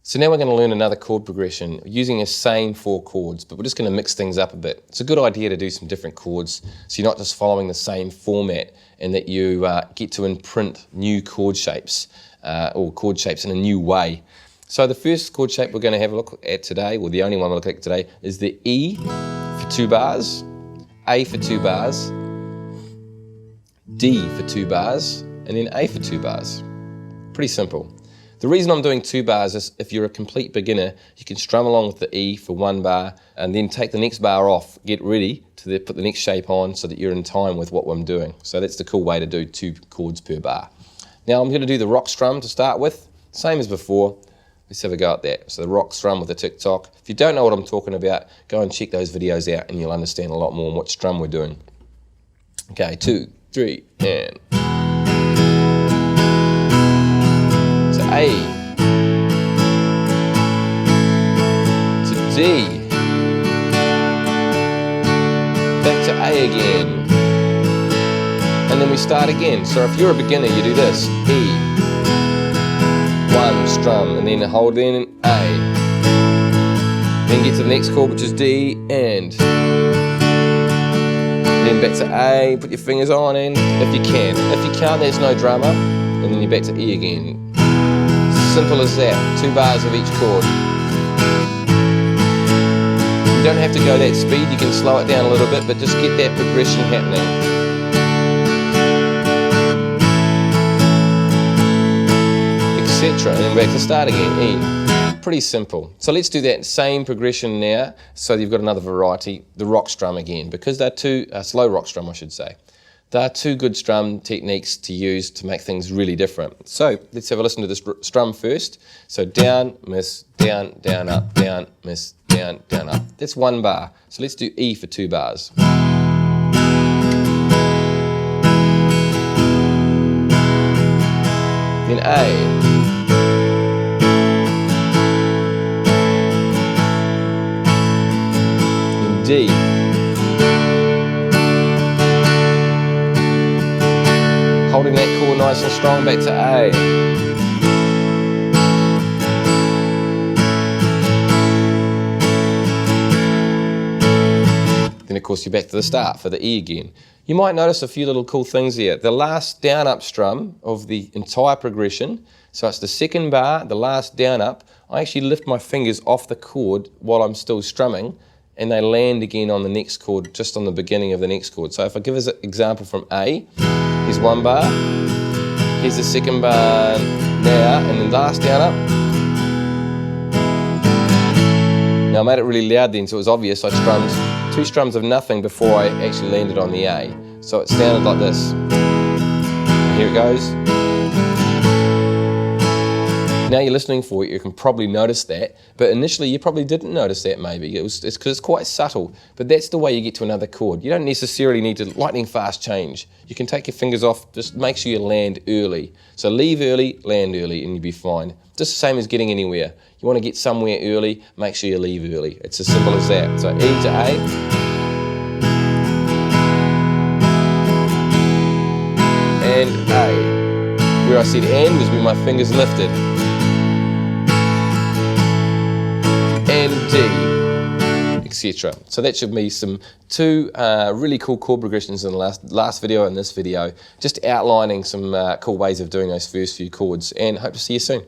So now we're going to learn another chord progression using the same 4 chords, but we're just going to mix things up a bit. It's a good idea to do some different chords so you're not just following the same format, and that you get to imprint new chord shapes or chord shapes in a new way. So the first chord shape we're going to have a look at today, or the only one we'll look at today, is the E for 2 bars, A for 2 bars, D for 2 bars, and then A for 2 bars. Pretty simple. The reason I'm doing 2 bars is if you're a complete beginner, you can strum along with the E for 1 bar and then take the next bar off, get ready to put the next shape on so that you're in time with what I'm doing. So that's the cool way to do 2 chords per bar. Now I'm going to do the rock strum to start with, same as before. Let's have a go at that. So the rock strum with the tick-tock. If you don't know what I'm talking about, go and check those videos out and you'll understand a lot more on what strum we're doing. Okay, 2, 3, and... A to D, back to A again, and then we start again. So if you're a beginner, you do this: E, 1 strum, and then hold in A, then get to the next chord, which is D, and then back to A, put your fingers on, and if you can. If you can't, there's no drama, and then you're back to E again. Simple as that, 2 bars of each chord. You don't have to go that speed, you can slow it down a little bit, but just get that progression happening. Etc. And then back to start again, E. Pretty simple. So let's do that same progression now, so you've got another variety, the rock strum again, because they're slow rock strum I should say. There are 2 good strum techniques to use to make things really different. So let's have a listen to this strum first. So down, miss, down, down, up, down, miss, down, down, up. That's 1 bar. So let's do E for 2 bars. Then A. Then D. Holding that chord nice and strong, back to A. Then of course you're back to the start for the E again. You might notice a few little cool things here. The last down up strum of the entire progression, so it's the 2nd bar, the last down up, I actually lift my fingers off the chord while I'm still strumming, and they land again on the next chord, just on the beginning of the next chord. So if I give us an example from A, here's 1 bar, here's the 2nd bar now, and then last down up. Now I made it really loud then, so it was obvious. I strummed 2 strums of nothing before I actually landed on the A. So it sounded like this. Here it goes. Now you're listening for it, you can probably notice that, but initially you probably didn't notice that maybe. It's because it's quite subtle, but that's the way you get to another chord. You don't necessarily need to lightning fast change. You can take your fingers off, just make sure you land early. So leave early, land early, and you'll be fine. Just the same as getting anywhere. You want to get somewhere early, make sure you leave early. It's as simple as that. So E to A. And A. Where I said and was where my fingers lifted. And D, etc. So that should be some 2 really cool chord progressions in the last video and this video, just outlining some cool ways of doing those first few chords, and hope to see you soon.